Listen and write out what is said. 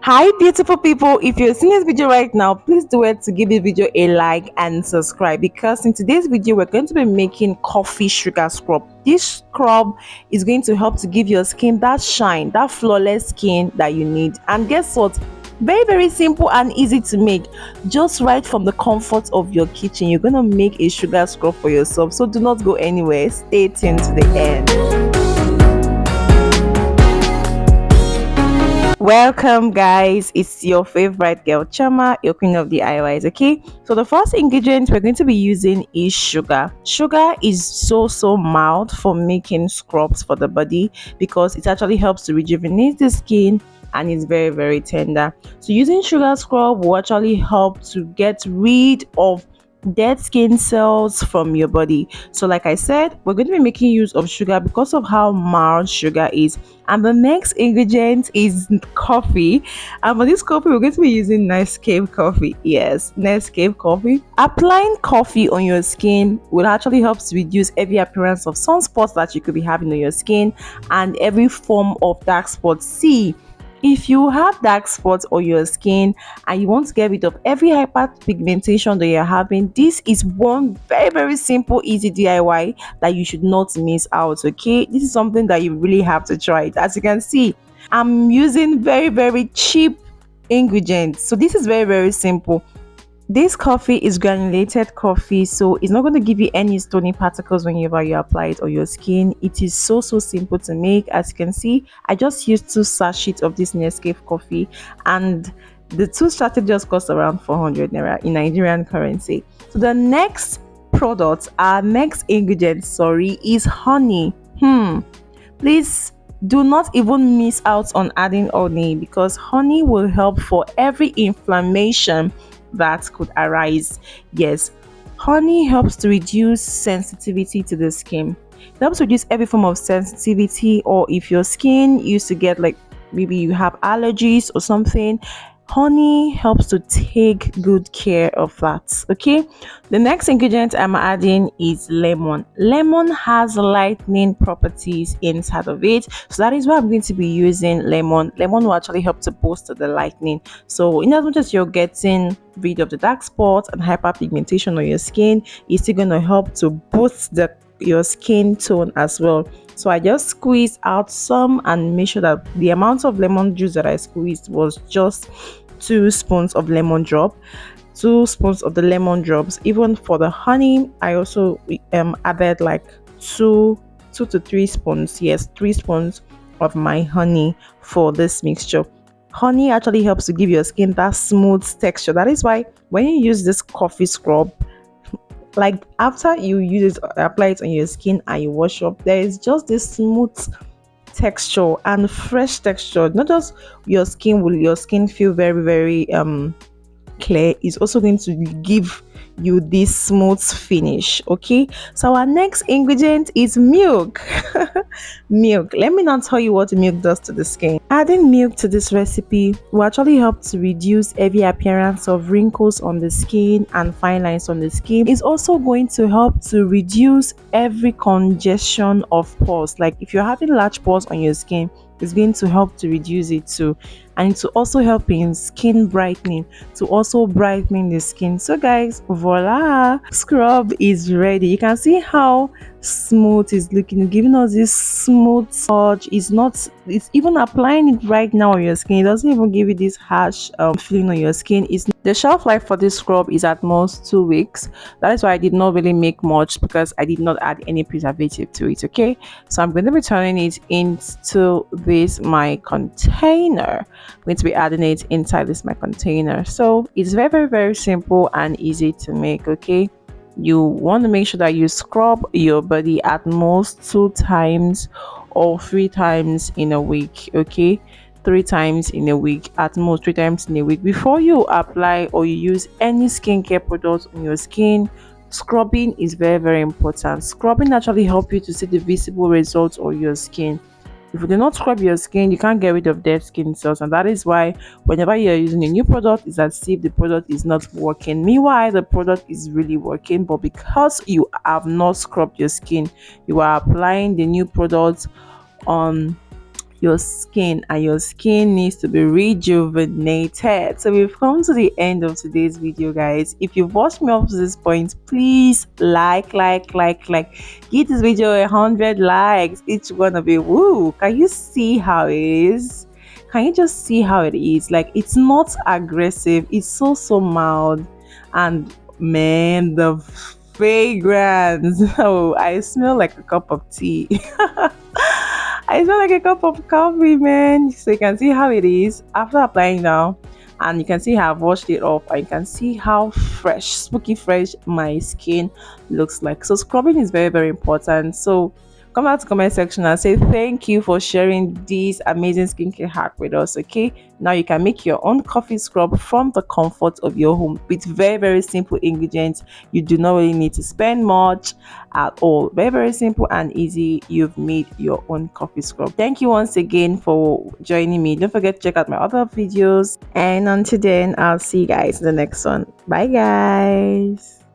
Hi beautiful people, if you're seeing this video right now, please do it to give this video a like and subscribe, because in today's video we're going to be making coffee sugar scrub. This scrub is going to help to give your skin that shine, that flawless skin that you need. And guess what? Very simple and easy to make. Just right from the comfort of your kitchen, you're going to make a sugar scrub for yourself. So do not go anywhere, stay tuned to the end. Welcome, guys. It's your favorite girl, Chama, your queen of the DIYs. Okay, so the first ingredient we're going to be using is sugar. Sugar is so mild for making scrubs for the body because it actually helps to rejuvenate the skin and it's very tender. So using sugar scrub will actually help to get rid of dead skin cells from your body. So like I said, we're going to be making use of sugar because of how mild sugar is. And the next ingredient is coffee. And for this coffee, we're going to be using Nescafe coffee. Yes, Nescafe coffee. Applying coffee on your skin will actually help to reduce every appearance of sunspots that you could be having on your skin and every form of dark spots. See, if you have dark spots on your skin and you want to get rid of every hyperpigmentation that you're having, this is one very simple, easy DIY that you should not miss out. Okay, this is something that you really have to try it. As you can see, I'm using very cheap ingredients, so this is very simple. This coffee is granulated coffee, so it's not going to give you any stony particles whenever you apply it on your skin. It is so simple to make. As you can see, I just used 2 sachets of this Nescafe coffee, and the 2 sachets just cost around 400 naira in Nigerian currency. So the next product, our next ingredient, sorry, is honey. Please do not even miss out on adding honey, because honey will help for every inflammation that could arise. Yes, honey helps to reduce sensitivity to the skin. It helps reduce every form of sensitivity, or if your skin used to get like maybe you have allergies or something, honey helps to take good care of that. Okay, the next ingredient I'm adding is lemon. Lemon has lightening properties inside of it, so that is why I'm going to be using lemon. Lemon will actually help to boost the lightening. So in as much as you're getting rid of the dark spots and hyperpigmentation on your skin, it's still going to help to boost your skin tone as well. So I just squeezed out some and made sure that the amount of lemon juice that I squeezed was just 2 spoons of lemon drop, 2 spoons of the lemon drops. Even for the honey, I also added like two to 3 spoons. Yes, 3 spoons of my honey for this mixture. Honey actually helps to give your skin that smooth texture. That is why when you use this coffee scrub, like after you use it, apply it on your skin and you wash up, there is just this smooth texture and fresh texture. Not just your skin feel very clear, is also going to give you this smooth finish. Okay, so our next ingredient is milk. Milk, let me not tell you what milk does to the skin. Adding milk to this recipe will actually help to reduce every appearance of wrinkles on the skin and fine lines on the skin. It's also going to help to reduce every congestion of pores. Like if you're having large pores on your skin, it's going to help to reduce it too, and to also help in skin brightening, to also brighten the skin. So guys, voila, scrub is ready. You can see how smooth is looking, giving us this smooth touch. It's even applying it right now on your skin. It doesn't even give you this harsh feeling on your skin. It's the shelf life for this scrub is at most 2 weeks. That is why I did not really make much, because I did not add any preservative to it. Okay, so I'm going to be turning it into this my container. I'm going to be adding it inside this my container. So it's very simple and easy to make. Okay, you want to make sure that you scrub your body at most 2 times or 3 times in a week. Okay, 3 times in a week, at most 3 times in a week, before you apply or you use any skincare products on your skin. Scrubbing is very important. Scrubbing actually help you to see the visible results on your skin. If you do not scrub your skin, you can't get rid of dead skin cells, and that is why whenever you're using a new product, it's as if the product is not working. Meanwhile, the product is really working, but because you have not scrubbed your skin, you are applying the new product on your skin, and your skin needs to be rejuvenated. So we've come to the end of today's video, guys. If you've watched me up to this point, please give this video 100 likes. Each one of you. Woo, can you see how it is? Can you just see how it is? Like, it's not aggressive, it's so mild. And man, the fragrance. Oh, I smell like a cup of tea. I smell like a cup of coffee, man. So you can see how it is after applying now. And you can see how I've washed it off. And you can see how fresh, smoky fresh my skin looks like. So scrubbing is very important. So come out to comment section and say thank you for sharing this amazing skincare hack with us. Okay, now you can make your own coffee scrub from the comfort of your home with very simple ingredients. You do not really need to spend much at all. Very simple and easy. You've made your own coffee scrub. Thank you once again for joining me. Don't forget to check out my other videos, and until then, I'll see you guys in the next one. Bye, guys.